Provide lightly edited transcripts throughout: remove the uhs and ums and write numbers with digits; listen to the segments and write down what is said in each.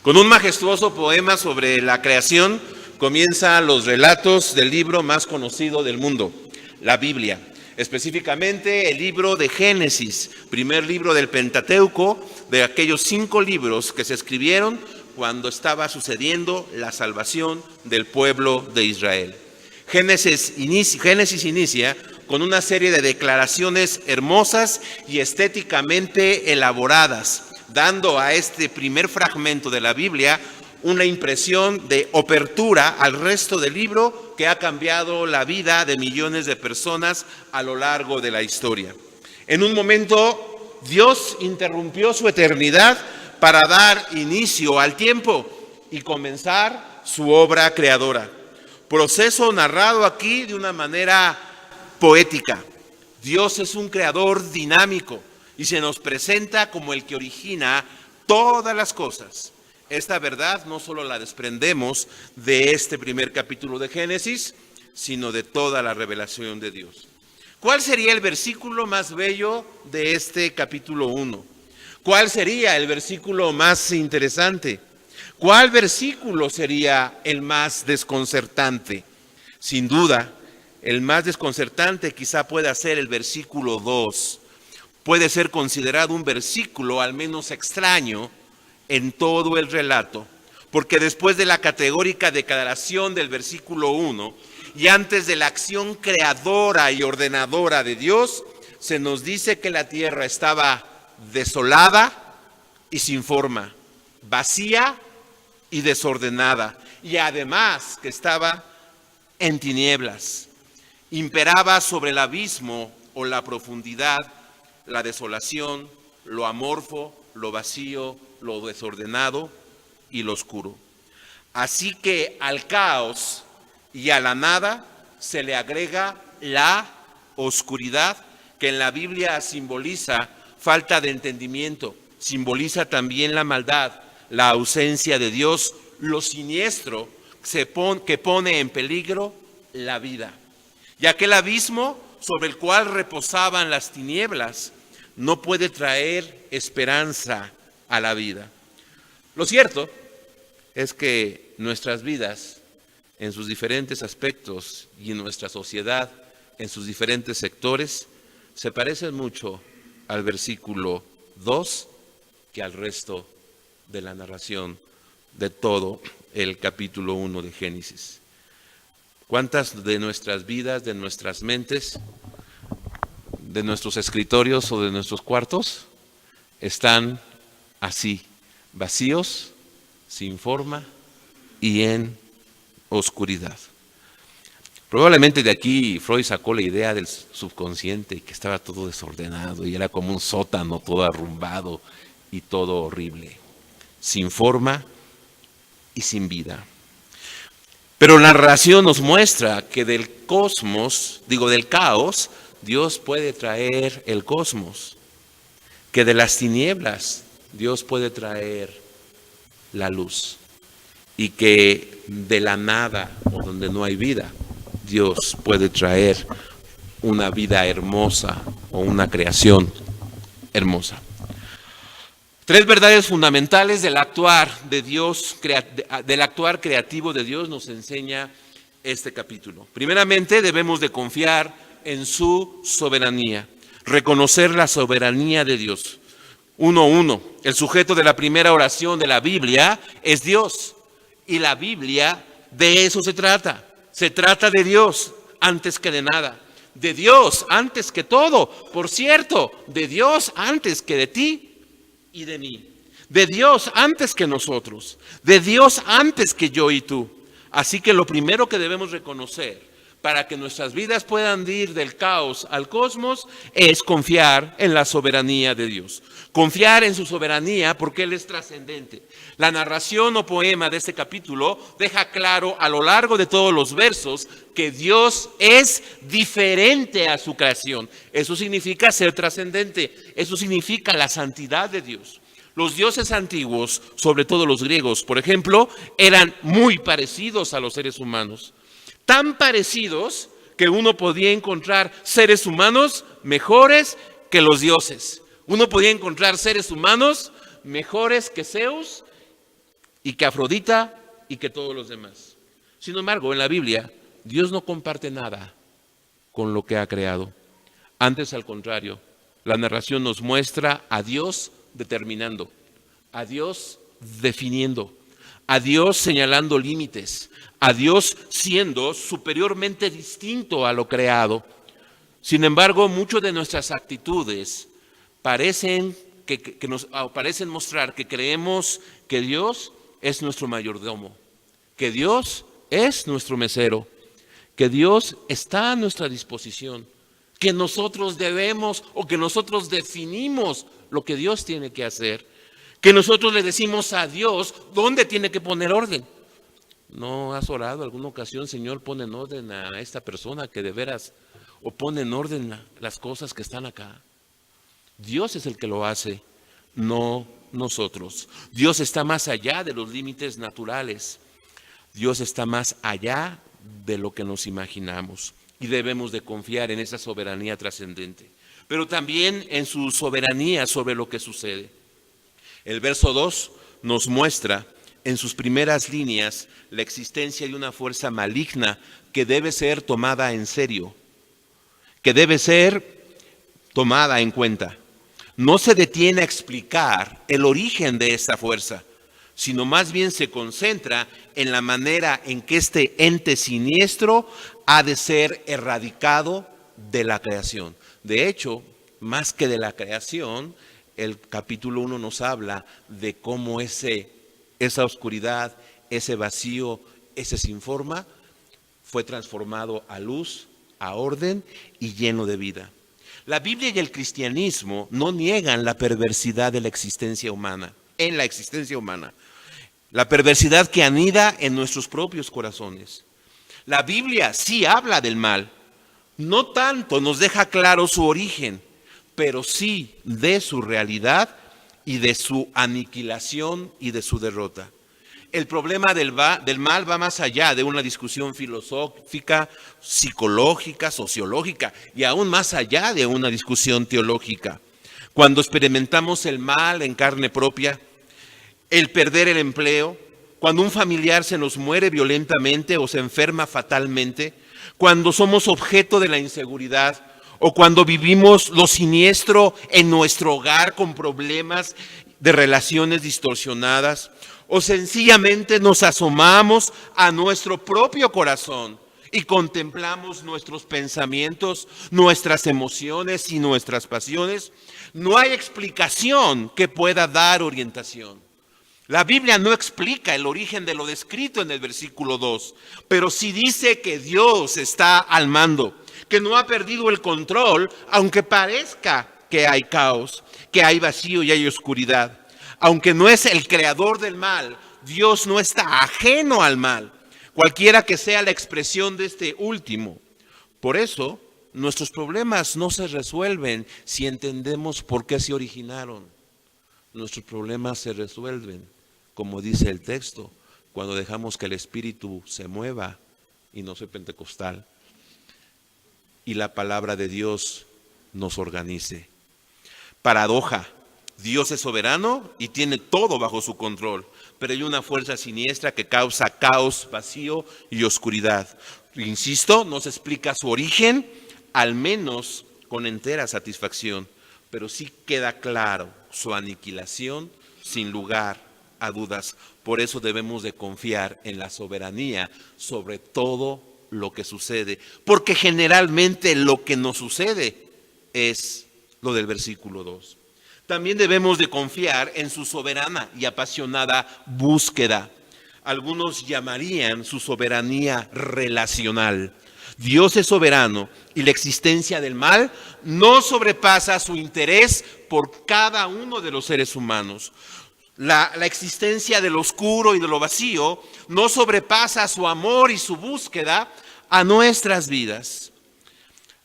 Con un majestuoso poema sobre la creación comienzan los relatos del libro más conocido del mundo, la Biblia. Específicamente el libro de Génesis, primer libro del Pentateuco, de aquellos 5 libros que se escribieron cuando estaba sucediendo la salvación del pueblo de Israel. Génesis inicia con una serie de declaraciones hermosas y estéticamente elaboradas, dando a este primer fragmento de la Biblia una impresión de apertura al resto del libro que ha cambiado la vida de millones de personas a lo largo de la historia. En un momento, Dios interrumpió su eternidad para dar inicio al tiempo y comenzar su obra creadora. Proceso narrado aquí de una manera poética. Dios es un creador dinámico y se nos presenta como el que origina todas las cosas. Esta verdad no solo la desprendemos de este primer capítulo de Génesis, sino de toda la revelación de Dios. ¿Cuál sería el versículo más bello de este capítulo 1? ¿Cuál sería el versículo más interesante? ¿Cuál versículo sería el más desconcertante? Sin duda, el más desconcertante quizá pueda ser el versículo 2. Puede ser considerado un versículo al menos extraño en todo el relato, porque después de la categórica declaración del versículo 1 y antes de la acción creadora y ordenadora de Dios, se nos dice que la tierra estaba desolada y sin forma, vacía y desordenada, y además que estaba en tinieblas. Imperaba sobre el abismo o la profundidad la desolación, lo amorfo, lo vacío, lo desordenado y lo oscuro. Así que al caos y a la nada se le agrega la oscuridad, que en la Biblia simboliza falta de entendimiento, simboliza también la maldad, la ausencia de Dios, lo siniestro que pone en peligro la vida. Y aquel abismo sobre el cual reposaban las tinieblas no puede traer esperanza a la vida. Lo cierto es que nuestras vidas, en sus diferentes aspectos, y en nuestra sociedad, en sus diferentes sectores, se parecen mucho al versículo 2 que al resto de la narración de todo el capítulo 1 de Génesis. ¿Cuántas de nuestras vidas, de nuestras mentes, de nuestros escritorios o de nuestros cuartos están así, vacíos, sin forma y en oscuridad? Probablemente de aquí Freud sacó la idea del subconsciente, que estaba todo desordenado y era como un sótano todo arrumbado y todo horrible, sin forma y sin vida. Pero la narración nos muestra que del caos, Dios puede traer el cosmos, que de las tinieblas Dios puede traer la luz, y que de la nada o donde no hay vida, Dios puede traer una vida hermosa o una creación hermosa. 3 verdades fundamentales del actuar de Dios, del actuar creativo de Dios nos enseña este capítulo. Primeramente, debemos de confiar en su soberanía, reconocer la soberanía de Dios. 1:1. El sujeto de la primera oración de la Biblia es Dios, y la Biblia de eso se trata. Se trata de Dios antes que de nada, de Dios antes que todo, por cierto, de Dios antes que de ti y de mí, de Dios antes que nosotros, de Dios antes que yo y tú. Así que lo primero que debemos reconocer para que nuestras vidas puedan ir del caos al cosmos es confiar en la soberanía de Dios. Confiar en su soberanía porque Él es trascendente. La narración o poema de este capítulo deja claro a lo largo de todos los versos que Dios es diferente a su creación. Eso significa ser trascendente. Eso significa la santidad de Dios. Los dioses antiguos, sobre todo los griegos, por ejemplo, eran muy parecidos a los seres humanos. Tan parecidos que uno podía encontrar seres humanos mejores que los dioses. Uno podía encontrar seres humanos mejores que Zeus y que Afrodita y que todos los demás. Sin embargo, en la Biblia, Dios no comparte nada con lo que ha creado. Antes, al contrario, la narración nos muestra a Dios determinando, a Dios definiendo, a Dios señalando límites, a Dios siendo superiormente distinto a lo creado. Sin embargo, muchas de nuestras actitudes parecen mostrar que creemos que Dios es nuestro mayordomo, que Dios es nuestro mesero, que Dios está a nuestra disposición, que nosotros debemos o que nosotros definimos lo que Dios tiene que hacer, que nosotros le decimos a Dios dónde tiene que poner orden. ¿No has orado alguna ocasión, Señor, pon en orden a esta persona que de veras, o pon en orden las cosas que están acá? Dios es el que lo hace, no nosotros. Dios está más allá de los límites naturales. Dios está más allá de lo que nos imaginamos y debemos de confiar en esa soberanía trascendente, pero también en su soberanía sobre lo que sucede. El verso 2 nos muestra en sus primeras líneas la existencia de una fuerza maligna que debe ser tomada en serio, que debe ser tomada en cuenta. No se detiene a explicar el origen de esta fuerza, sino más bien se concentra en la manera en que este ente siniestro ha de ser erradicado de la creación. De hecho, más que de la creación, el capítulo 1 nos habla de cómo esa oscuridad, ese vacío, ese sin forma, fue transformado a luz, a orden y lleno de vida. La Biblia y el cristianismo no niegan la perversidad de la existencia humana, en la existencia humana. La perversidad que anida en nuestros propios corazones. La Biblia sí habla del mal, no tanto nos deja claro su origen, pero sí de su realidad y de su aniquilación y de su derrota. El problema del mal va más allá de una discusión filosófica, psicológica, sociológica y aún más allá de una discusión teológica. Cuando experimentamos el mal en carne propia, el perder el empleo, cuando un familiar se nos muere violentamente o se enferma fatalmente, cuando somos objeto de la inseguridad o cuando vivimos lo siniestro en nuestro hogar con problemas de relaciones distorsionadas, o sencillamente nos asomamos a nuestro propio corazón y contemplamos nuestros pensamientos, nuestras emociones y nuestras pasiones, no hay explicación que pueda dar orientación. La Biblia no explica el origen de lo descrito en el versículo 2, pero sí dice que Dios está al mando, que no ha perdido el control, aunque parezca que hay caos, que hay vacío y hay oscuridad. Aunque no es el creador del mal, Dios no está ajeno al mal, cualquiera que sea la expresión de este último. Por eso, nuestros problemas no se resuelven si entendemos por qué se originaron. Nuestros problemas se resuelven, como dice el texto, cuando dejamos que el Espíritu se mueva, y no soy pentecostal, y la palabra de Dios nos organice. Paradoja. Dios es soberano y tiene todo bajo su control, pero hay una fuerza siniestra que causa caos, vacío y oscuridad. Insisto, no se explica su origen, al menos con entera satisfacción, pero sí queda claro su aniquilación sin lugar a dudas. Por eso debemos de confiar en la soberanía sobre todo lo que sucede, porque generalmente lo que nos sucede es lo del versículo 2. También debemos de confiar en su soberana y apasionada búsqueda. Algunos llamarían su soberanía relacional. Dios es soberano y la existencia del mal no sobrepasa su interés por cada uno de los seres humanos. La existencia del oscuro y de lo vacío no sobrepasa su amor y su búsqueda a nuestras vidas.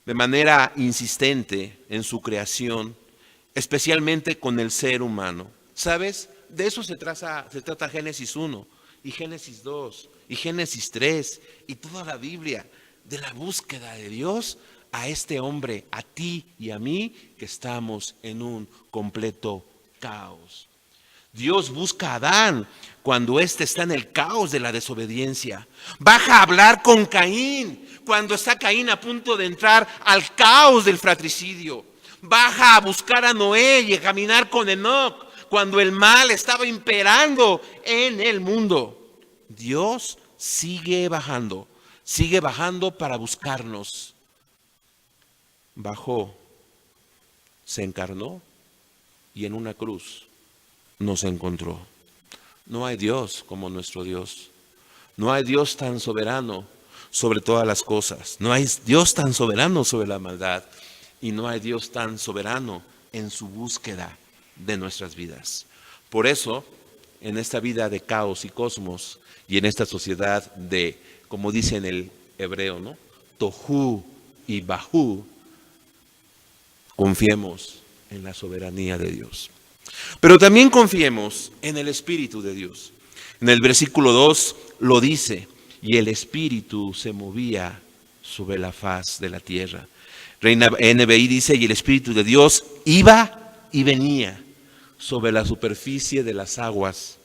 De manera insistente en su creación, especialmente con el ser humano. ¿Sabes? De eso se trata Génesis 1 y Génesis 2 y Génesis 3 y toda la Biblia, de la búsqueda de Dios a este hombre, a ti y a mí, que estamos en un completo caos. Dios busca a Adán cuando éste está en el caos de la desobediencia. Baja a hablar con Caín cuando está Caín a punto de entrar al caos del fratricidio. Baja a buscar a Noé y a caminar con Enoc cuando el mal estaba imperando en el mundo. Dios sigue bajando para buscarnos. Bajó, se encarnó y en una cruz nos encontró. No hay Dios como nuestro Dios. No hay Dios tan soberano sobre todas las cosas. No hay Dios tan soberano sobre la maldad. Y no hay Dios tan soberano en su búsqueda de nuestras vidas. Por eso, en esta vida de caos y cosmos y en esta sociedad de, como dice en el hebreo, ¿no? Tohu y Bahu, confiemos en la soberanía de Dios. Pero también confiemos en el Espíritu de Dios. En el versículo 2 lo dice, y el Espíritu se movía sobre la faz de la tierra. Reina NBI dice, y el Espíritu de Dios iba y venía sobre la superficie de las aguas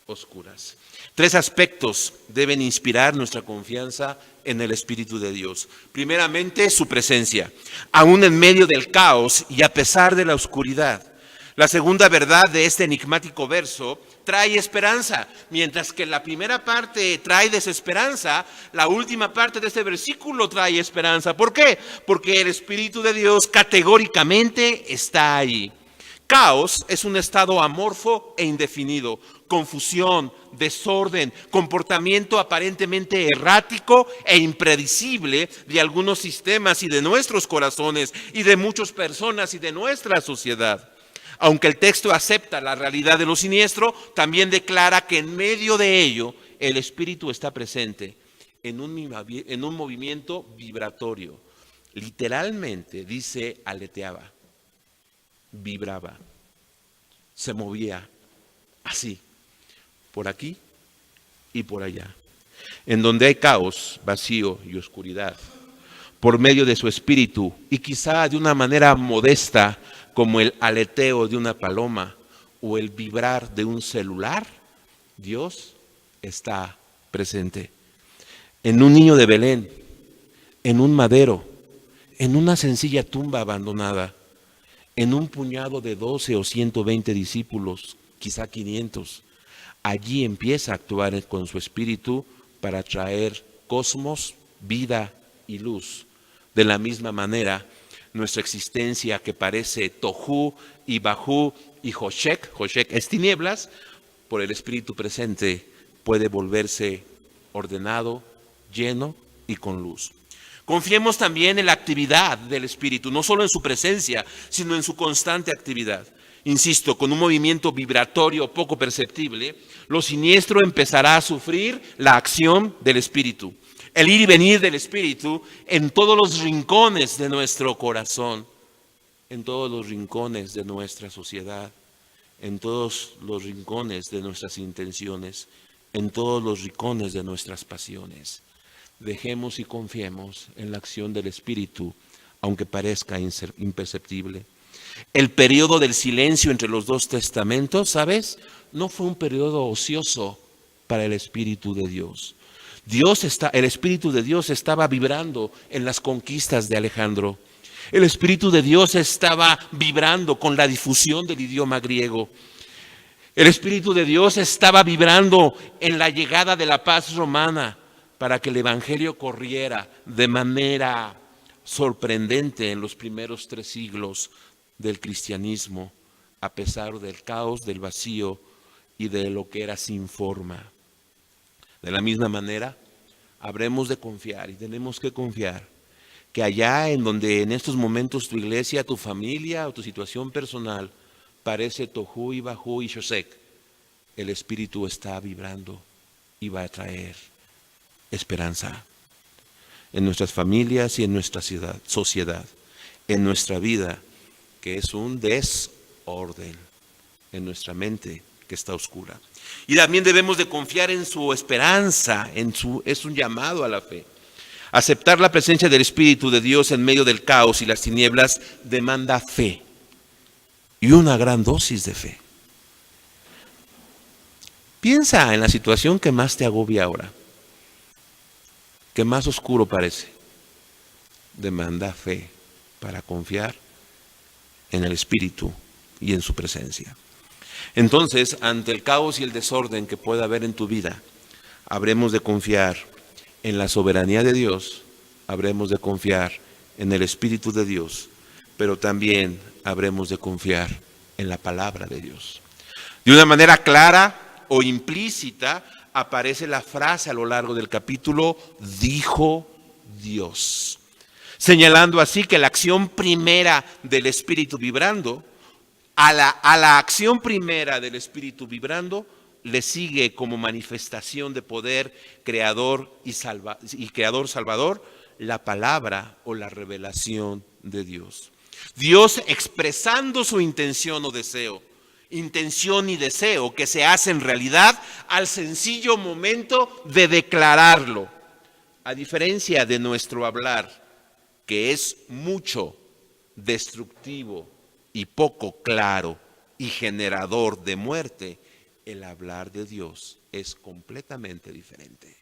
oscuras. 3 aspectos deben inspirar nuestra confianza en el Espíritu de Dios. Primeramente, su presencia, aún en medio del caos y a pesar de la oscuridad. La segunda verdad de este enigmático verso trae esperanza, mientras que la primera parte trae desesperanza, la última parte de este versículo trae esperanza. ¿Por qué? Porque el Espíritu de Dios categóricamente está ahí. Caos es un estado amorfo e indefinido, confusión, desorden, comportamiento aparentemente errático e impredecible de algunos sistemas y de nuestros corazones y de muchas personas y de nuestra sociedad. Aunque el texto acepta la realidad de lo siniestro, también declara que en medio de ello el Espíritu está presente en un movimiento vibratorio. Literalmente dice aleteaba, vibraba, se movía así, por aquí y por allá. En donde hay caos, vacío y oscuridad, por medio de su Espíritu y quizá de una manera modesta, como el aleteo de una paloma o el vibrar de un celular, Dios está presente. En un niño de Belén, en un madero, en una sencilla tumba abandonada, en un puñado de 12 o 120 discípulos, quizá 500. Allí empieza a actuar con su espíritu para traer cosmos, vida y luz. De la misma manera, nuestra existencia que parece Tohu y Bahu y Hoshek es tinieblas, por el Espíritu presente puede volverse ordenado, lleno y con luz. Confiemos también en la actividad del Espíritu, no solo en su presencia, sino en su constante actividad. Insisto, con un movimiento vibratorio poco perceptible, lo siniestro empezará a sufrir la acción del Espíritu. El ir y venir del Espíritu en todos los rincones de nuestro corazón, en todos los rincones de nuestra sociedad, en todos los rincones de nuestras intenciones, en todos los rincones de nuestras pasiones. Dejemos y confiemos en la acción del Espíritu, aunque parezca imperceptible. El periodo del silencio entre los 2 testamentos, ¿sabes? No fue un periodo ocioso para el Espíritu de Dios. El Espíritu de Dios estaba vibrando en las conquistas de Alejandro. El Espíritu de Dios estaba vibrando con la difusión del idioma griego. El Espíritu de Dios estaba vibrando en la llegada de la paz romana para que el Evangelio corriera de manera sorprendente en los primeros 3 siglos del cristianismo, a pesar del caos, del vacío y de lo que era sin forma. De la misma manera, habremos de confiar y tenemos que confiar que allá en donde en estos momentos tu iglesia, tu familia o tu situación personal parece Tohu y Bahu y Shosek, el Espíritu está vibrando y va a traer esperanza en nuestras familias y en nuestra sociedad, en nuestra vida, que es un desorden, en nuestra mente que está oscura. Y también debemos de confiar en su esperanza, es un llamado a la fe. Aceptar la presencia del Espíritu de Dios en medio del caos y las tinieblas demanda fe y una gran dosis de fe. Piensa en la situación que más te agobia ahora, que más oscuro parece. Demanda fe para confiar en el Espíritu y en su presencia. Entonces, ante el caos y el desorden que pueda haber en tu vida, habremos de confiar en la soberanía de Dios, habremos de confiar en el Espíritu de Dios, pero también habremos de confiar en la palabra de Dios. De una manera clara o implícita aparece la frase a lo largo del capítulo, dijo Dios, señalando así que la acción primera del Espíritu vibrando, a la acción primera del Espíritu vibrando, le sigue como manifestación de poder creador y creador salvador, la palabra o la revelación de Dios. Dios expresando su intención o deseo, intención y deseo que se hacen realidad al sencillo momento de declararlo. A diferencia de nuestro hablar, que es mucho, destructivo y poco claro y generador de muerte, el hablar de Dios es completamente diferente.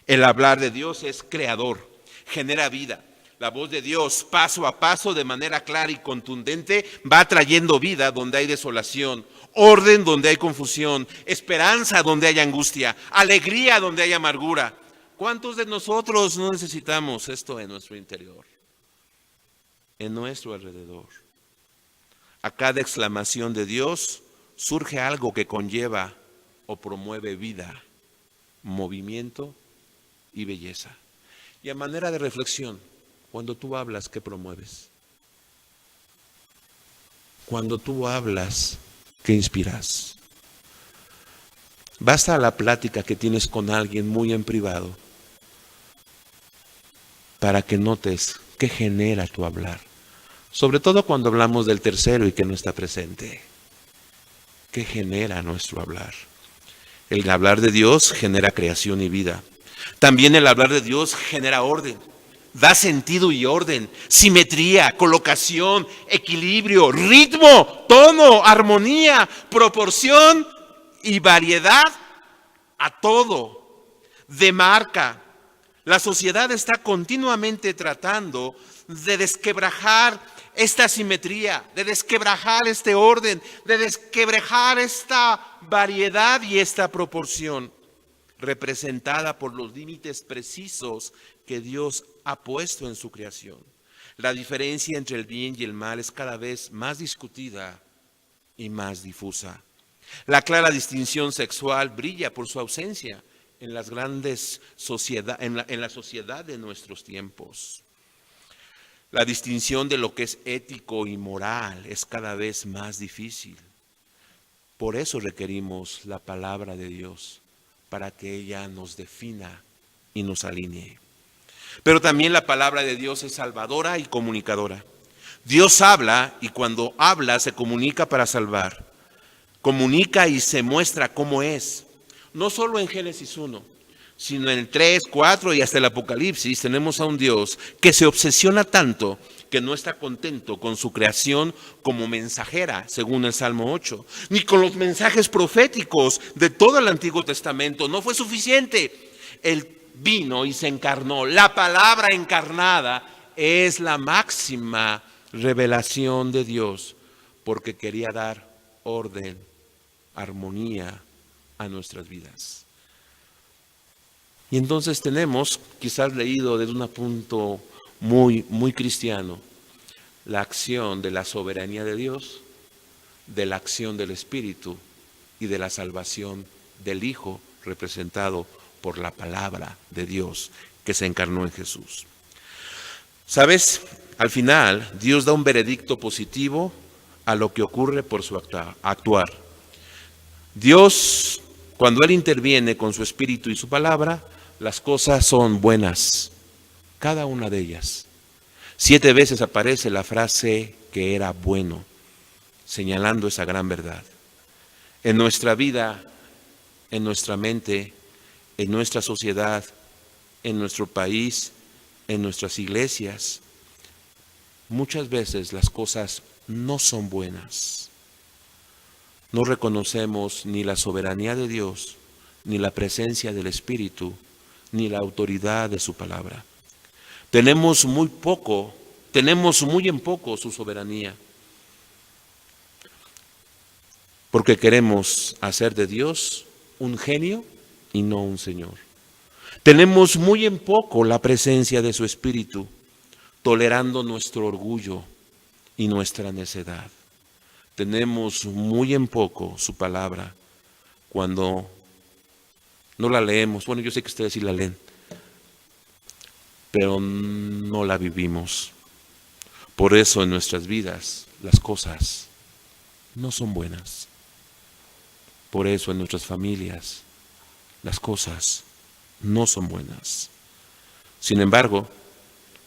El hablar de Dios es creador, genera vida. La voz de Dios, paso a paso, de manera clara y contundente, va trayendo vida donde hay desolación, orden donde hay confusión, esperanza donde hay angustia, alegría donde hay amargura. ¿Cuántos de nosotros no necesitamos esto en nuestro interior, en nuestro alrededor? A cada exclamación de Dios surge algo que conlleva o promueve vida, movimiento y belleza. Y a manera de reflexión, cuando tú hablas, ¿qué promueves? Cuando tú hablas, ¿qué inspiras? Basta la plática que tienes con alguien muy en privado para que notes qué genera tu hablar. Sobre todo cuando hablamos del tercero y que no está presente. ¿Qué genera nuestro hablar? El hablar de Dios genera creación y vida. También el hablar de Dios genera orden. Da sentido y orden, simetría, colocación, equilibrio, ritmo, tono, armonía, proporción y variedad a todo. Demarca. La sociedad está continuamente tratando de desquebrajar esta simetría, de desquebrajar este orden, de desquebrajar esta variedad y esta proporción, representada por los límites precisos que Dios ha puesto en su creación. La diferencia entre el bien y el mal es cada vez más discutida y más difusa. La clara distinción sexual brilla por su ausencia en las grandes en la sociedad de nuestros tiempos. La distinción de lo que es ético y moral es cada vez más difícil. Por eso requerimos la palabra de Dios, para que ella nos defina y nos alinee. Pero también la palabra de Dios es salvadora y comunicadora. Dios habla y cuando habla se comunica para salvar. Comunica y se muestra cómo es. No solo en Génesis 1, sino en el 3, 4 y hasta el Apocalipsis tenemos a un Dios que se obsesiona tanto que no está contento con su creación como mensajera, según el Salmo 8, ni con los mensajes proféticos de todo el Antiguo Testamento. No fue suficiente. Él vino y se encarnó. La palabra encarnada es la máxima revelación de Dios, porque quería dar orden, armonía a nuestras vidas. Y entonces tenemos, quizás leído desde un punto muy cristiano, la acción de la soberanía de Dios, de la acción del Espíritu y de la salvación del Hijo, representado por la palabra de Dios que se encarnó en Jesús. ¿Sabes? Al final, Dios da un veredicto positivo a lo que ocurre por su actuar. Dios, cuando Él interviene con su Espíritu y su palabra, las cosas son buenas, cada una de ellas. 7 veces aparece la frase que era bueno, señalando esa gran verdad. En nuestra vida, en nuestra mente, en nuestra sociedad, en nuestro país, en nuestras iglesias, muchas veces las cosas no son buenas. no reconocemos ni la soberanía de Dios, ni la presencia del Espíritu, ni la autoridad de su palabra. Tenemos muy en poco su soberanía, porque queremos hacer de Dios un genio y no un Señor. Tenemos muy en poco la presencia de su Espíritu, tolerando nuestro orgullo y nuestra necedad. Tenemos muy en poco su palabra cuando no la leemos. Bueno, yo sé que ustedes sí la leen, pero no la vivimos. Por eso en nuestras vidas las cosas no son buenas. Por eso en nuestras familias las cosas no son buenas. Sin embargo,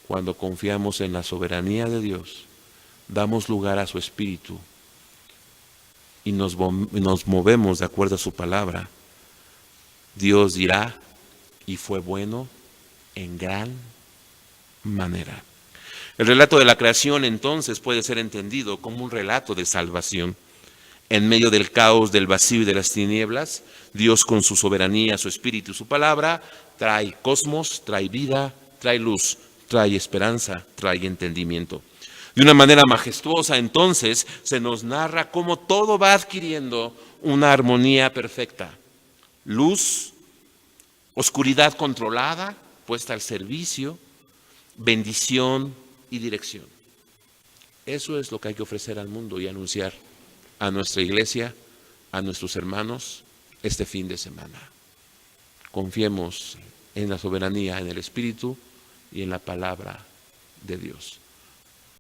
cuando confiamos en la soberanía de Dios, damos lugar a su Espíritu y nos movemos de acuerdo a su palabra, Dios dirá, y fue bueno en gran manera. El relato de la creación entonces puede ser entendido como un relato de salvación. En medio del caos, del vacío y de las tinieblas, Dios con su soberanía, su espíritu y su palabra trae cosmos, trae vida, trae luz, trae esperanza, trae entendimiento. De una manera majestuosa entonces se nos narra cómo todo va adquiriendo una armonía perfecta. Luz, oscuridad controlada, puesta al servicio, bendición y dirección. Eso es lo que hay que ofrecer al mundo y anunciar a nuestra iglesia, a nuestros hermanos este fin de semana. Confiemos en la soberanía, en el Espíritu y en la palabra de Dios.